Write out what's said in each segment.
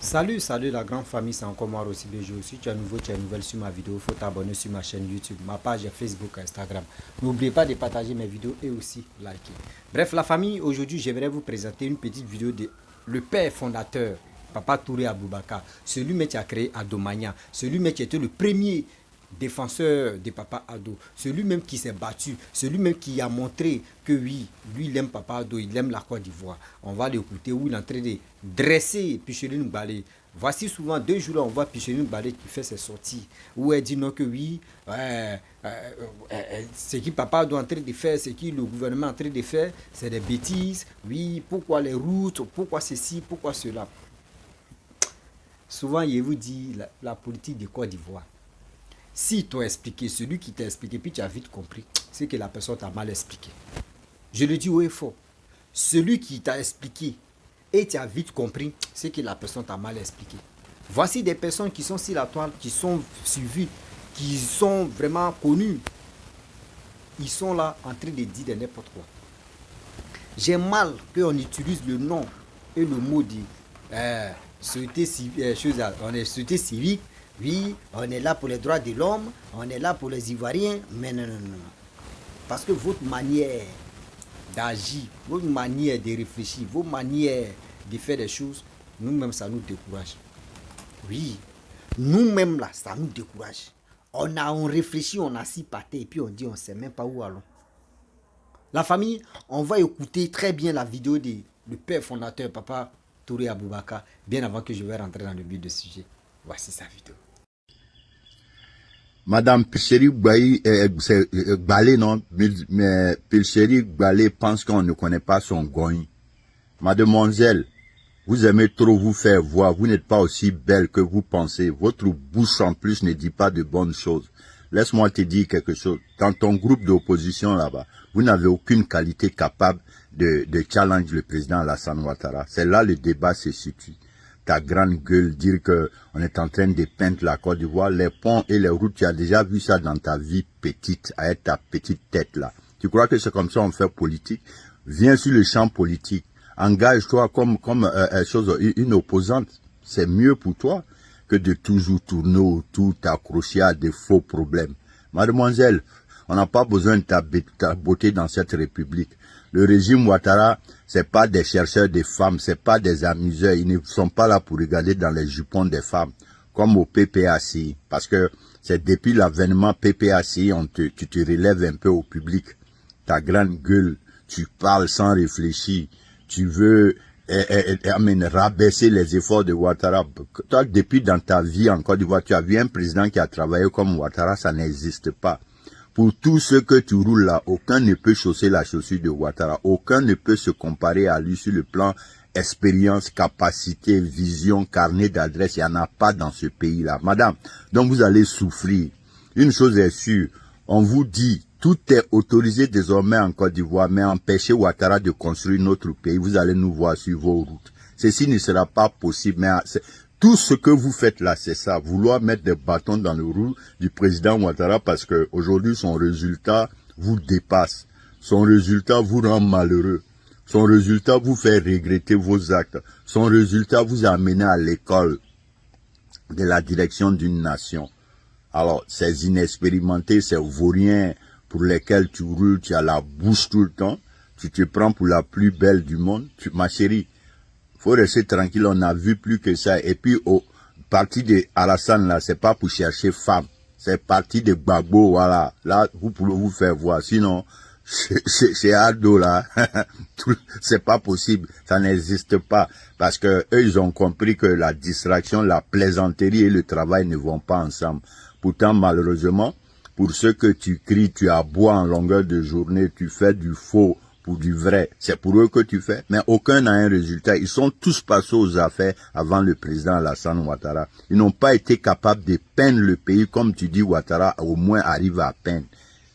Salut la grande famille, c'est encore moi aussi Béjo. Si tu es nouveau, tu es nouvelle sur ma vidéo, il faut t'abonner sur ma chaîne YouTube, ma page Facebook, Instagram. N'oubliez pas de partager mes vidéos et aussi liker. Bref, la famille, aujourd'hui, j'aimerais vous présenter une petite vidéo de le père fondateur, Papa Touré Aboubakar. Celui qui a créé Adomania, celui qui était le premier défenseur de Papa Ado, celui-même qui s'est battu, celui-même qui a montré que oui, lui il aime Papa Ado, il aime la Côte d'Ivoire. On va l'écouter où il est en train de dresser Picheline Balé. Voici souvent 2 jours là, on voit Picheline Balé qui fait ses sorties, où elle dit non que oui, ce qui Papa Ado est en train de faire, ce qui le gouvernement est en train de faire, c'est des bêtises. Oui, pourquoi les routes, pourquoi ceci, pourquoi cela. Souvent, il vous dit la politique de Côte d'Ivoire. Si t'as expliqué, celui qui t'a expliqué, puis tu as vite compris, c'est que la personne t'a mal expliqué. Je le dis haut et fort. Celui qui t'a expliqué et tu as vite compris, c'est que la personne t'a mal expliqué. Voici des personnes qui sont sur la toile, qui sont suivies, qui sont vraiment connues. Ils sont là en train de dire n'importe quoi. J'ai mal qu'on utilise le nom et le mot de société civique. Oui, on est là pour les droits de l'homme, on est là pour les Ivoiriens, mais non. Parce que votre manière d'agir, votre manière de réfléchir, votre manière de faire des choses, nous-mêmes, ça nous décourage. Oui, nous-mêmes, là, ça nous décourage. On réfléchit, on a six pâtés, et puis on dit, on ne sait même pas où allons. La famille, on va écouter très bien la vidéo du père fondateur, Papa Touré Aboubakar, bien avant que je vais rentrer dans le but du sujet. Voici sa vidéo. Madame Pilcheri Gbalé, non, mais Pilcheri Gbalé pense qu'on ne connaît pas son goin. Mademoiselle, vous aimez trop vous faire voir, vous n'êtes pas aussi belle que vous pensez. Votre bouche en plus ne dit pas de bonnes choses. Laisse-moi te dire quelque chose. Dans ton groupe d'opposition là-bas, vous n'avez aucune qualité capable de challenge le président Alassane Ouattara. C'est là le débat se situe. Ta grande gueule, dire que on est en train de peindre la Côte d'Ivoire, les ponts et les routes, tu as déjà vu ça dans ta vie petite, avec ta petite tête là. Tu crois que c'est comme ça on fait politique? Viens sur le champ politique, engage-toi comme une opposante. C'est mieux pour toi que de toujours tourner autour, t'accrocher à des faux problèmes. Mademoiselle, on n'a pas besoin de ta beauté dans cette république. Le régime Ouattara, c'est pas des chercheurs de femmes, c'est pas des amuseurs. Ils ne sont pas là pour regarder dans les jupons des femmes, comme au PPACI. Parce que c'est depuis l'avènement PPACI, tu te relèves un peu au public. Ta grande gueule, tu parles sans réfléchir. Tu veux rabaisser les efforts de Ouattara. Toi, depuis dans ta vie en Côte d'Ivoire, tu as vu un président qui a travaillé comme Ouattara, ça n'existe pas. Pour tout ce que tu roules là, aucun ne peut chausser la chaussure de Ouattara. Aucun ne peut se comparer à lui sur le plan expérience, capacité, vision, carnet d'adresse. Il n'y en a pas dans ce pays-là. Madame, donc vous allez souffrir. Une chose est sûre, on vous dit, tout est autorisé désormais en Côte d'Ivoire, mais empêchez Ouattara de construire notre pays. Vous allez nous voir sur vos routes. Ceci ne sera pas possible, mais tout ce que vous faites là, c'est ça, vouloir mettre des bâtons dans le roue du président Ouattara parce que aujourd'hui son résultat vous dépasse. Son résultat vous rend malheureux. Son résultat vous fait regretter vos actes. Son résultat vous a amené à l'école de la direction d'une nation. Alors, ces inexpérimentés, ces vauriens pour lesquels tu roules, tu as la bouche tout le temps, tu te prends pour la plus belle du monde. Ma chérie, faut rester tranquille, on n'a vu plus que ça. Et puis, au parti de Alassane, là, c'est pas pour chercher femme. C'est parti de Gbagbo, voilà. Là, vous pouvez vous faire voir. Sinon, c'est Ado, là. C'est pas possible. Ça n'existe pas. Parce que eux, ils ont compris que la distraction, la plaisanterie et le travail ne vont pas ensemble. Pourtant, malheureusement, pour ce que tu cries, tu aboies en longueur de journée, tu fais du faux pour du vrai. C'est pour eux que tu fais. Mais aucun n'a un résultat. Ils sont tous passés aux affaires avant le président Alassane Ouattara. Ils n'ont pas été capables de peindre le pays comme tu dis Ouattara au moins arrive à peindre.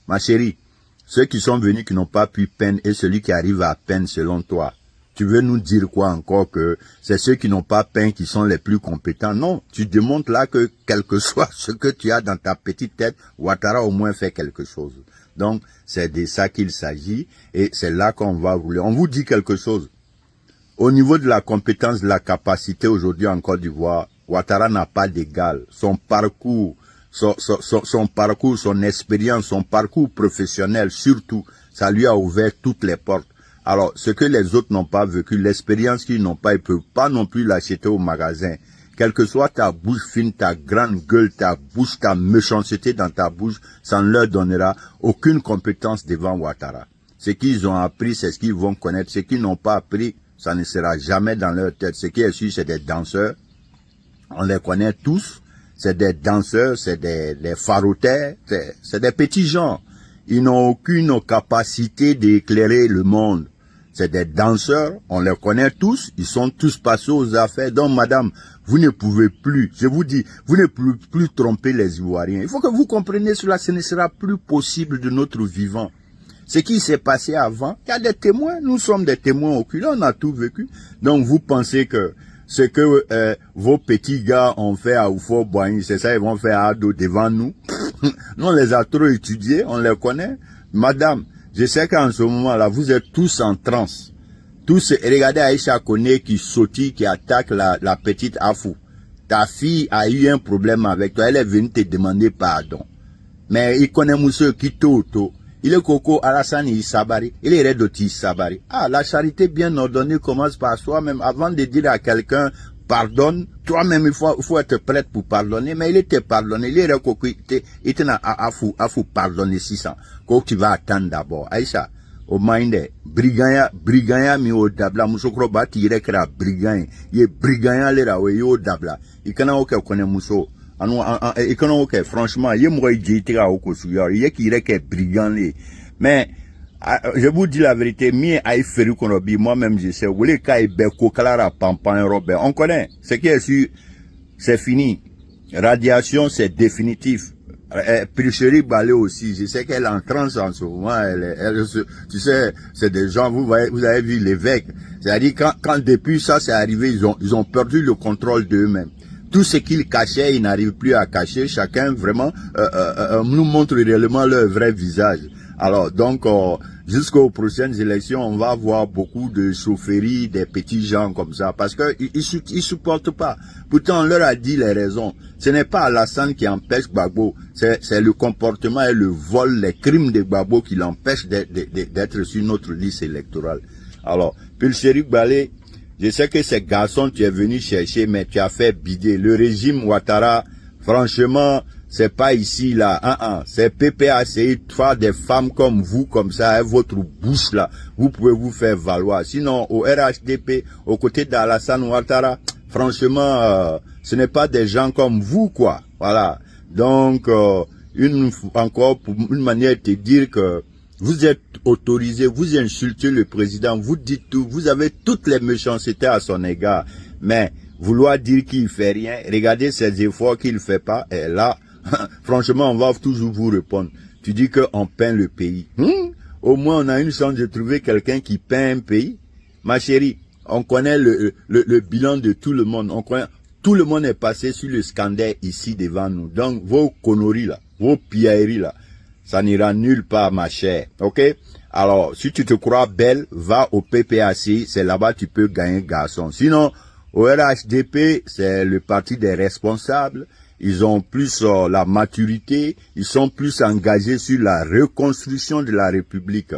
Ma chérie, ceux qui sont venus qui n'ont pas pu peindre et celui qui arrive à peindre selon toi, tu veux nous dire quoi encore que c'est ceux qui n'ont pas peint qui sont les plus compétents? Non, tu démontres là que quel que soit ce que tu as dans ta petite tête, Ouattara au moins fait quelque chose. Donc, c'est de ça qu'il s'agit et c'est là qu'on va rouler. On vous dit quelque chose. Au niveau de la compétence, de la capacité aujourd'hui en Côte d'Ivoire, Ouattara n'a pas d'égal. Son parcours, son parcours, son expérience, son parcours professionnel, surtout, ça lui a ouvert toutes les portes. Alors, ce que les autres n'ont pas vécu, l'expérience qu'ils n'ont pas, ils ne peuvent pas non plus l'acheter au magasin. Quelle que soit ta bouche fine, ta grande gueule, ta bouche, ta méchanceté dans ta bouche, ça ne leur donnera aucune compétence devant Ouattara. Ce qu'ils ont appris, c'est ce qu'ils vont connaître. Ce qu'ils n'ont pas appris, ça ne sera jamais dans leur tête. Ce qui est sûr, c'est des danseurs. On les connaît tous. C'est des danseurs, c'est des farotaires, c'est des petits gens. Ils n'ont aucune capacité d'éclairer le monde. C'est des danseurs, on les connaît tous, ils sont tous passés aux affaires. Donc, madame, vous ne pouvez plus, je vous dis, vous ne pouvez plus tromper les Ivoiriens. Il faut que vous compreniez cela, ce ne sera plus possible de notre vivant. Ce qui s'est passé avant, il y a des témoins, nous sommes des témoins oculaires, on a tout vécu. Donc, vous pensez que ce que vos petits gars ont fait à Oufo-Boigny, c'est ça, ils vont faire à Ado devant nous. Nous, on les a trop étudiés, on les connaît. Madame, je sais qu'en ce moment-là, vous êtes tous en transe. Tous, regardez Aïcha Kone qui sautille, qui attaque la petite Afou. Ta fille a eu un problème avec toi, elle est venue te demander pardon. Mais il connaît monsieur qui toto. Il est Coco Alassane Issabari, il est Redoti Issabari. Ah, la charité bien ordonnée commence par soi-même. Avant de dire à quelqu'un, pardonne, toi-même il faut être prête pour pardonner, mais il était pardonné, il est Coco, il était à fou pardonner 600. Quoi tu vas attendre d'abord. Aïcha, au mind, briganya mi o dabla, musokro ba tire kra briganya, ye briganya le rawe yo dabla. Ikana oke kone muso. Ok, franchement, il y a moi qui dit que brigand. Mais je vous dis la vérité, moi-même je sais, on connaît. Ce qui est sûr, c'est fini. Radiation, c'est définitif. Pilcherie Balé aussi, je sais qu'elle est en transe en ce moment. Tu sais, c'est des gens, vous avez vu l'évêque. C'est-à-dire quand depuis ça c'est arrivé, ils ont perdu le contrôle d'eux-mêmes. Tout ce qu'ils cachaient, ils n'arrivent plus à cacher. Chacun vraiment nous montre réellement leur vrai visage. Alors donc jusqu'aux prochaines élections, on va voir beaucoup de chaufferie, des petits gens comme ça, parce que ils supportent pas. Pourtant on leur a dit les raisons. Ce n'est pas Alassane qui empêche Gbagbo, c'est le comportement et le vol, les crimes de Gbagbo qui l'empêchent d'être sur notre liste électorale. Alors, Pilcherik Balé, je sais que ces garçons, tu es venu chercher, mais tu as fait bider. Le régime Ouattara, franchement, c'est pas ici, là. C'est PPACI, faire des femmes comme vous, comme ça, avec votre bouche, là. Vous pouvez vous faire valoir. Sinon, au RHDP, aux côtés d'Alassane Ouattara, franchement, ce n'est pas des gens comme vous, quoi. Voilà. Donc, encore, pour une manière de te dire que vous êtes autorisé, vous insultez le président, vous dites tout, vous avez toutes les méchancetés à son égard. Mais vouloir dire qu'il fait rien, regardez ces efforts qu'il fait pas, et là, franchement, on va toujours vous répondre. Tu dis qu'on peint le pays. Au moins, on a une chance de trouver quelqu'un qui peint un pays. Ma chérie, on connaît le bilan de tout le monde. Tout le monde est passé sur le scandale ici devant nous. Donc, vos conneries là, vos piailleries là, ça n'ira nulle part, ma chère. Ok? Alors, si tu te crois belle, va au PPAC, c'est là-bas tu peux gagner garçon. Sinon, au RHDP, c'est le parti des responsables. Ils ont plus la maturité, ils sont plus engagés sur la reconstruction de la République.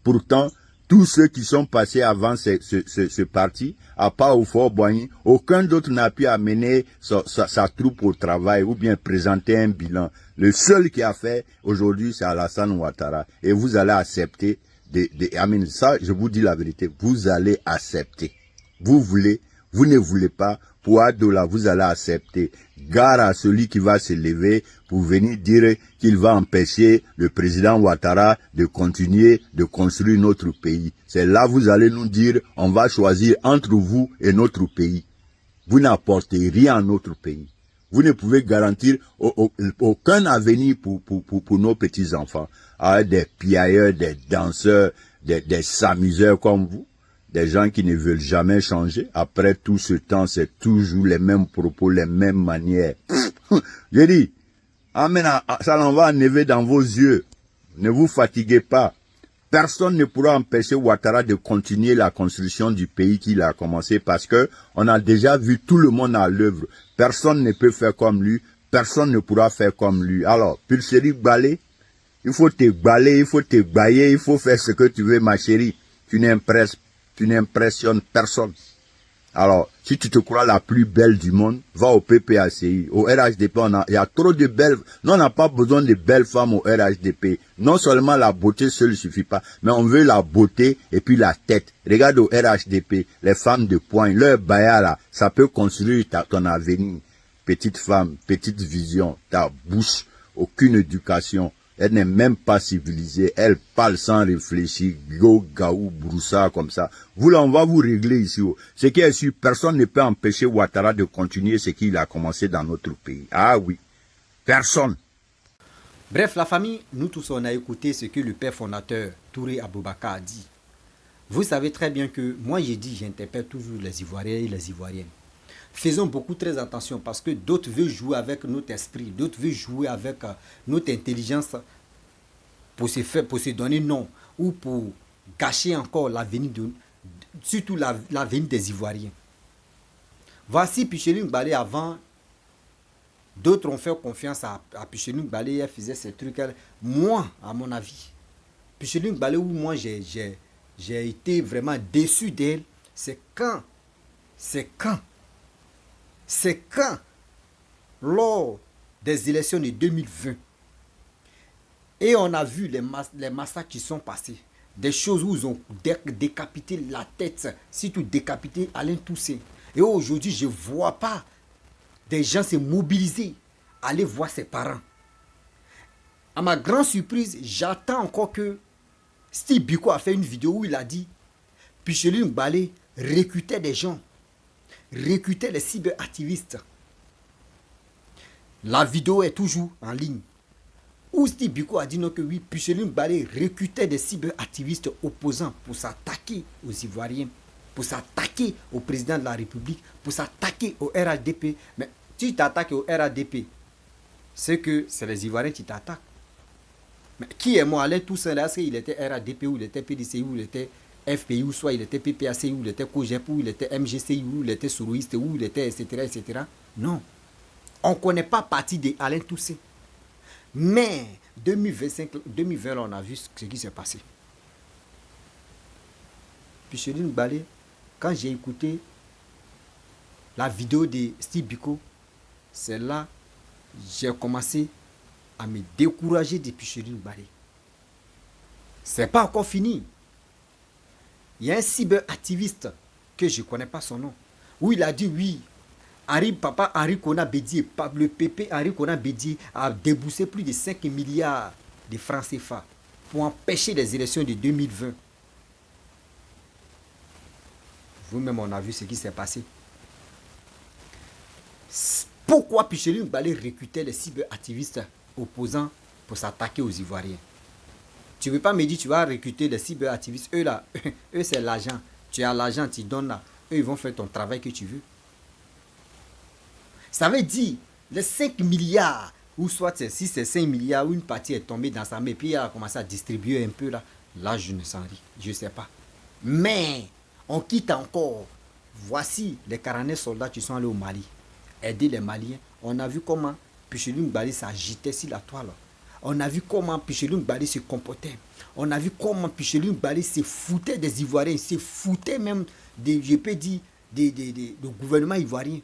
Pourtant, tous ceux qui sont passés avant ce parti, à part au Oufo-Boigny, aucun d'autre n'a pu amener sa troupe au travail ou bien présenter un bilan. Le seul qui a fait aujourd'hui, c'est Alassane Ouattara. Et vous allez accepter ça, je vous dis la vérité, vous allez accepter. Vous ne voulez pas, pour Adola, vous allez accepter. Gare à celui qui va se lever pour venir dire qu'il va empêcher le président Ouattara de continuer de construire notre pays. C'est là vous allez nous dire, on va choisir entre vous et notre pays. Vous n'apportez rien à notre pays. Vous ne pouvez garantir aucun avenir pour nos petits-enfants. Avec des piailleurs, des danseurs, des s'amuseurs comme vous. Des gens qui ne veulent jamais changer. Après tout ce temps, c'est toujours les mêmes propos, les mêmes manières. J'ai dit, amen, ça l'en va enlever dans vos yeux. Ne vous fatiguez pas. Personne ne pourra empêcher Ouattara de continuer la construction du pays qu'il a commencé parce que on a déjà vu tout le monde à l'œuvre. Personne ne peut faire comme lui. Personne ne pourra faire comme lui. Alors, Pulseri Balé, il faut te balayer, il faut te bailler, il faut faire ce que tu veux, ma chérie. Tu n'impressionnes personne. Alors, si tu te crois la plus belle du monde, va au PPACI, au RHDP, il y a trop de belles, non, on n'a pas besoin de belles femmes au RHDP. Non seulement la beauté seule ne suffit pas, mais on veut la beauté et puis la tête. Regarde au RHDP, les femmes de poing, leur baya là, ça peut construire ton avenir. Petite femme, petite vision, ta bouche, aucune éducation. Elle n'est même pas civilisée. Elle parle sans réfléchir. Go, gaou, broussard comme ça. Vous là, on va vous régler ici. Ce qui est sûr, personne ne peut empêcher Ouattara de continuer ce qu'il a commencé dans notre pays. Ah oui. Personne. Bref, la famille, nous tous, on a écouté ce que le père fondateur Touré Aboubakar a dit. Vous savez très bien que moi, j'ai dit, j'interpelle toujours les Ivoiriens et les Ivoiriennes. Faisons beaucoup très attention parce que d'autres veulent jouer avec notre esprit, d'autres veulent jouer avec notre intelligence pour se donner nom ou pour gâcher encore l'avenir, surtout l'avenir des Ivoiriens. Voici Picheline Balé avant, d'autres ont fait confiance à Picheline Balé, elle faisait ces trucs. Moi, à mon avis, Picheline Balé, où moi j'ai été vraiment déçu d'elle, c'est quand lors des élections de 2020, et on a vu les massacres qui sont passés, des choses où ils ont décapité la tête, surtout décapité Alain Toussaint. Et aujourd'hui, je ne vois pas des gens se mobiliser, aller voir ses parents. À ma grande surprise, j'attends encore que Steve Biko a fait une vidéo où il a dit Picheline Balé recrutait des gens, recrutait les cyberactivistes. La vidéo est toujours en ligne. Où Steve Biko a dit non que oui, Picheline Balé recrutait des cyberactivistes opposants pour s'attaquer aux Ivoiriens, pour s'attaquer au président de la République, pour s'attaquer au RHDP. Mais si tu t'attaques au RHDP, c'est que c'est les Ivoiriens qui t'attaquent. Mais qui est moi Alain Toussaint là? Est-ce qu'il était RHDP ou il était PDCI ou il était FPI ou soit il était PPACI ou il était COGEP ou il était MGCI ou il était Soroïste ou il était etc. Non. On ne connaît pas partie de Alain Toussaint. Mais 2020, là, on a vu ce qui s'est passé. Picheline Balé, quand j'ai écouté la vidéo de Steve Biko, c'est là que j'ai commencé à me décourager de Picheline Balé. C'est pas encore fini. Il y a un cyberactiviste que je ne connais pas son nom, où il a dit oui, papa Henri Kona Bédié, le PP Henri Kona Bédié a déboursé plus de 5 milliards de francs CFA pour empêcher les élections de 2020. Vous-même, on a vu ce qui s'est passé. Pourquoi Picheline Balé recrutait les cyberactivistes opposants pour s'attaquer aux Ivoiriens? Tu ne veux pas me dire tu vas recruter les cyberactivistes. Eux là, eux c'est l'argent. Tu as l'argent, tu donnes là. Eux ils vont faire ton travail que tu veux. Ça veut dire les 5 milliards, ou soit si c'est 5 milliards, où une partie est tombée dans sa main, puis elle a commencé à distribuer un peu là. Là, je ne sens rien. Je ne sais pas. Mais on quitte encore. Voici les 49 soldats qui sont allés au Mali. Aider les Maliens. On a vu comment Picheline Balé s'agitait sur la toile. On a vu comment Picheline Balé se comportait. On a vu comment Picheline Balé se foutait des Ivoiriens. Se foutait même, je peux dire, du gouvernement ivoirien.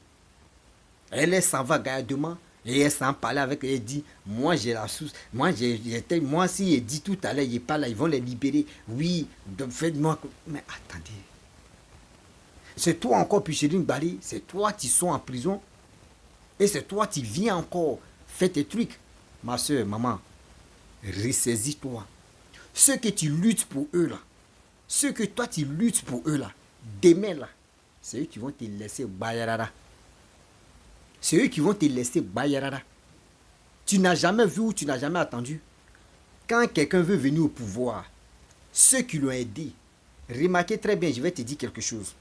Elle s'en va gaillardement et elle s'en parlait avec elle. Elle dit moi j'ai la source. Moi si elle dit tout à l'heure, il pas là, ils vont les libérer. Oui, faites-moi. Mais attendez. C'est toi encore, Picheline Balé. C'est toi qui sont en prison. Et c'est toi qui viens encore faire tes trucs. Ma soeur, maman, ressaisis-toi. Ceux que tu luttes pour eux là, ceux que toi tu luttes pour eux là, demain là, c'est eux qui vont te laisser bayarara. C'est eux qui vont te laisser bayarara. Tu n'as jamais vu ou tu n'as jamais attendu. Quand quelqu'un veut venir au pouvoir, ceux qui l'ont aidé, remarquez très bien, je vais te dire quelque chose.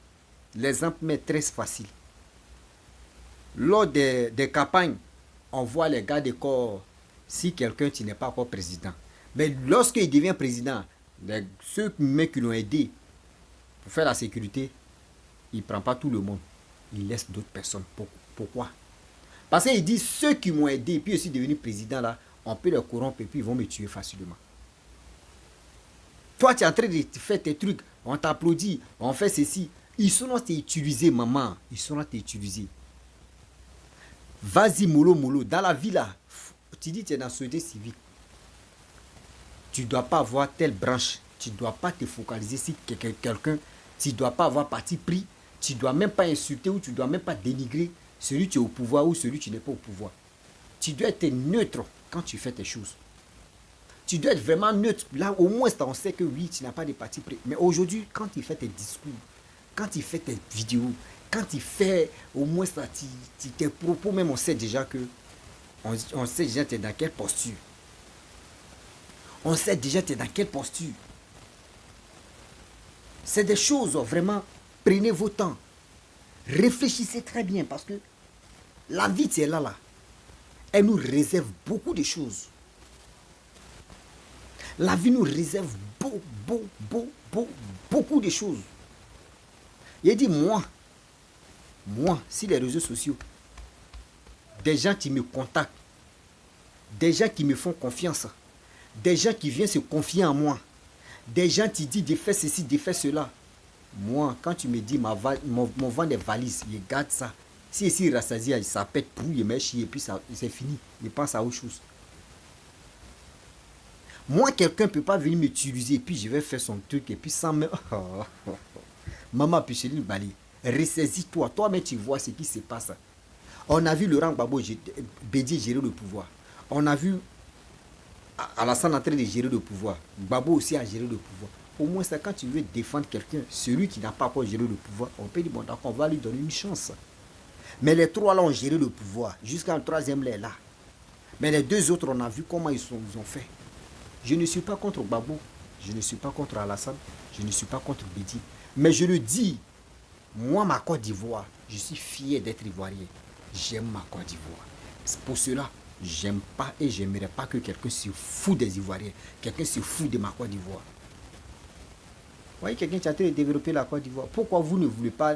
L'exemple est très facile. Lors des campagnes, on voit les gars de corps, si quelqu'un qui n'est pas encore président. Mais lorsqu'il devient président, Ceux mecs qui l'ont aidé pour faire la sécurité, il ne prend pas tout le monde. Il laisse d'autres personnes. Pourquoi? Parce qu'il dit, ceux qui m'ont aidé, puis aussi devenu président là, on peut les corrompre et puis ils vont me tuer facilement. Toi, tu es en train de faire tes trucs, on t'applaudit, on fait ceci. Ils sont là t'utiliser, maman. Ils sont là t'utiliser. Vas-y, mollo, mollo. Dans la vie là, tu dis tu es dans la société civile. Tu ne dois pas avoir telle branche. Tu ne dois pas te focaliser sur quelqu'un. Tu ne dois pas avoir parti pris. Tu ne dois même pas insulter ou tu ne dois même pas dénigrer celui qui est au pouvoir ou celui qui n'est pas au pouvoir. Tu dois être neutre quand tu fais tes choses. Tu dois être vraiment neutre. Là, au moins, on sait que oui, tu n'as pas de parti pris. Mais aujourd'hui, quand tu fais tes discours, quand tu fais tes vidéos, quand tu fais au moins ça, tes propos, même on sait déjà que on sait déjà tu es dans quelle posture. On sait déjà tu es dans quelle posture. C'est des choses, vraiment, prenez vos temps. Réfléchissez très bien parce que la vie, c'est là. Elle nous réserve beaucoup de choses. La vie nous réserve beaucoup de choses. Il dit, moi, si les réseaux sociaux, des gens qui me contactent, des gens qui me font confiance, des gens qui viennent se confier en moi, des gens qui disent de faire ceci, de faire cela. Moi, quand tu me dis mon vent des valises, je garde ça. Si ici, rassasia, ça pète pour, il me chie et puis c'est fini. Je pense à autre chose. Moi, quelqu'un ne peut pas venir m'utiliser et puis je vais faire son truc et puis sans me... Maman Picheline Bali, ressaisis-toi. Toi-même, tu vois ce qui se passe. On a vu Laurent Gbagbo Bédié gérer le pouvoir. On a vu Alassane en train de gérer le pouvoir. Gbagbo aussi a géré le pouvoir. Au moins, c'est quand tu veux défendre quelqu'un, celui qui n'a pas encore géré le pouvoir, on peut dire, bon, d'accord, on va lui donner une chance. Mais les trois là ont géré le pouvoir. Jusqu'à un troisième là. Mais les deux autres, on a vu comment ils ont fait. Je ne suis pas contre Gbagbo. Je ne suis pas contre Alassane. Je ne suis pas contre Bédié. Mais je le dis, moi, ma Côte d'Ivoire, je suis fier d'être ivoirien. J'aime ma Côte d'Ivoire. C'est pour cela, j'aime pas et j'aimerais pas que quelqu'un se fout des Ivoiriens. Quelqu'un se fout de ma Côte d'Ivoire. Vous voyez quelqu'un qui est en train de développer la Côte d'Ivoire. Pourquoi vous ne voulez pas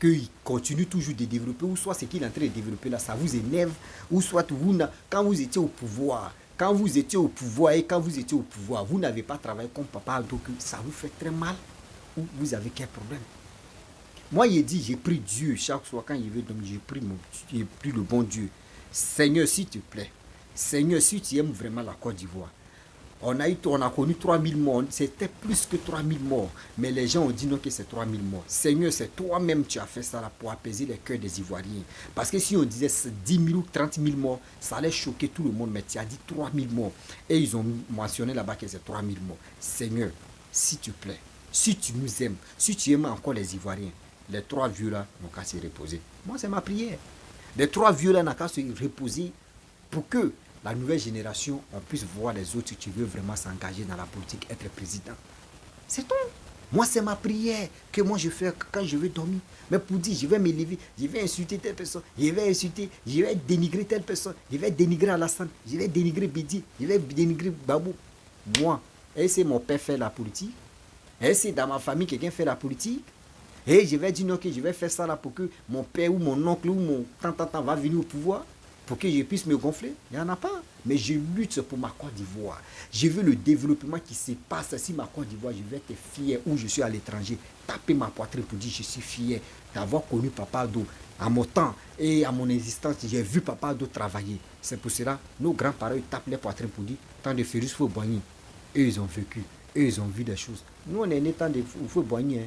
qu'il continue toujours de développer, ou soit ce qu'il est en train de développer là, ça vous énerve, ou soit vous, quand vous étiez au pouvoir, vous n'avez pas travaillé comme papa, donc ça vous fait très mal, ou vous avez quel problème? Moi, il dit, j'ai pris Dieu chaque soir quand il veut, donc j'ai pris le bon Dieu. Seigneur, s'il te plaît, Seigneur, si tu aimes vraiment la Côte d'Ivoire, on a connu 3000 morts, c'était plus que 3000 morts, mais les gens ont dit non que c'est 3000 morts. Seigneur, c'est toi-même qui as fait ça là pour apaiser les cœurs des Ivoiriens. Parce que si on disait 10 000 ou 30 000 morts, ça allait choquer tout le monde, mais tu as dit 3000 morts. Et ils ont mentionné là-bas que c'est 3000 morts. Seigneur, s'il te plaît, si tu nous aimes, si tu aimes encore les Ivoiriens, les trois vieux là n'ont qu'à se reposer. Moi, c'est ma prière. Les trois vieux là n'ont qu'à se reposer pour que la nouvelle génération, on puisse voir les autres qui veulent vraiment s'engager dans la politique, être président. C'est tout. Moi, c'est ma prière que moi je fais quand je vais dormir. Mais pour dire, je vais me lever, je vais insulter telle personne, je vais dénigrer telle personne, je vais dénigrer Alassane, je vais dénigrer Bédié, je vais dénigrer Babou. Moi, est-ce que mon père fait la politique? Est-ce que dans ma famille, quelqu'un fait la politique? Et je vais dire non, que je vais faire ça là pour que mon père ou mon oncle ou mon tant va venir au pouvoir, pour que je puisse me gonfler. Il n'y en a pas. Mais je lutte pour ma Côte d'Ivoire. Je veux le développement qui se passe. Si ma Côte d'Ivoire, je vais être fier où je suis à l'étranger. Taper ma poitrine pour dire je suis fier d'avoir connu Papa Ado. À mon temps et à mon existence, j'ai vu Papa Ado travailler. C'est pour cela, nos grands-parents tapent les poitrines pour dire tant de Férus Fouet-Boigny. Eux, ils ont vécu. Eux, ils ont vu des choses. Nous, on est né tant de Fouet-Boigny.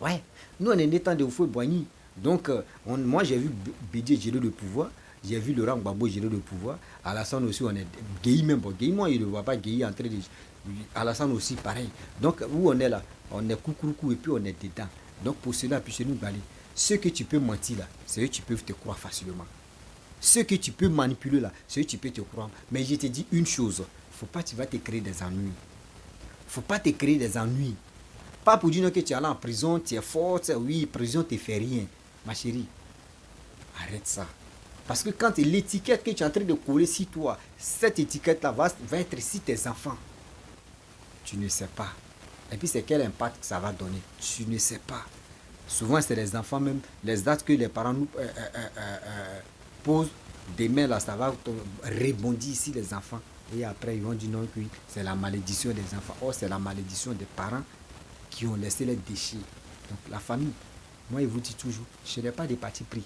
Ouais, nous, on est né tant de Fouet-Boigny. Donc, moi, j'ai vu Bédié gérer le pouvoir. J'ai vu Laurent Gbagbo gérer le pouvoir. Alassane aussi, on est Guéhi même. Bon, Guéhi, moi, il ne voit pas Guéhi en train de... Alassane aussi, pareil. Donc, où on est là, on est coucou et puis on est dedans. Donc, pour cela, puis chez nous, ceux que tu peux mentir là, c'est eux qui peuvent te croire facilement. Ceux que tu peux manipuler là, c'est eux qui peuvent te croire. Mais je te dis une chose, faut pas que tu vas te créer des ennuis. Faut pas te créer des ennuis. Pas pour dire que tu es allé en prison, tu es fort, oui, prison ne te fait rien. Ma chérie, arrête ça. Parce que quand l'étiquette que tu es en train de coller sur toi, cette étiquette-là va être sur tes enfants. Tu ne sais pas. Et puis c'est quel impact que ça va donner? Tu ne sais pas. Souvent c'est les enfants même, les dates que les parents nous posent, demain là ça va rebondir ici les enfants. Et après ils vont dire non, que c'est la malédiction des enfants. Oh, c'est la malédiction des parents qui ont laissé les déchets. Donc la famille, moi je vous dis toujours, je n'ai pas de parti pris.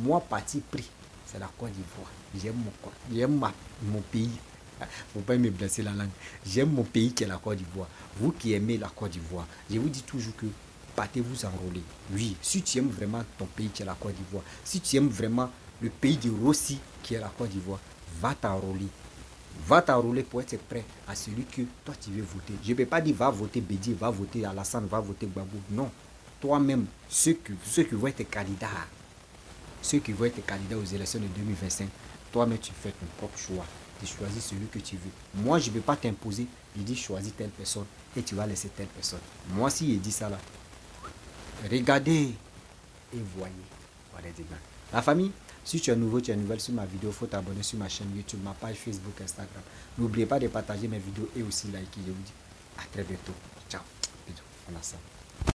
Moi parti pris, c'est la Côte d'Ivoire. J'aime mon pays. Faut pas me blesser la langue. J'aime mon pays qui est la Côte d'Ivoire. Vous qui aimez la Côte d'Ivoire, je vous dis toujours que partez-vous enrôler. Oui, si tu aimes vraiment ton pays qui est la Côte d'Ivoire, si tu aimes vraiment le pays de Rossi qui est la Côte d'Ivoire, va t'enrôler. Va t'enrôler pour être prêt à celui que toi tu veux voter. Je ne peux pas dire va voter Bédi, va voter Alassane, va voter Gbagbo. Non. Toi-même, ceux qui vont être candidats, ceux qui vont être candidats aux élections de 2025, toi-même tu fais ton propre choix. Tu choisis celui que tu veux. Moi, je ne vais pas t'imposer. Je dis choisis telle personne et tu vas laisser telle personne. Moi, si je dis ça là, regardez et voyez. Voilà, la famille, si tu es nouveau, tu es nouvelle sur ma vidéo, il faut t'abonner sur ma chaîne YouTube, ma page Facebook, Instagram. N'oubliez pas de partager mes vidéos et aussi liker. Je vous dis à très bientôt. Ciao. Bisous. On a ça.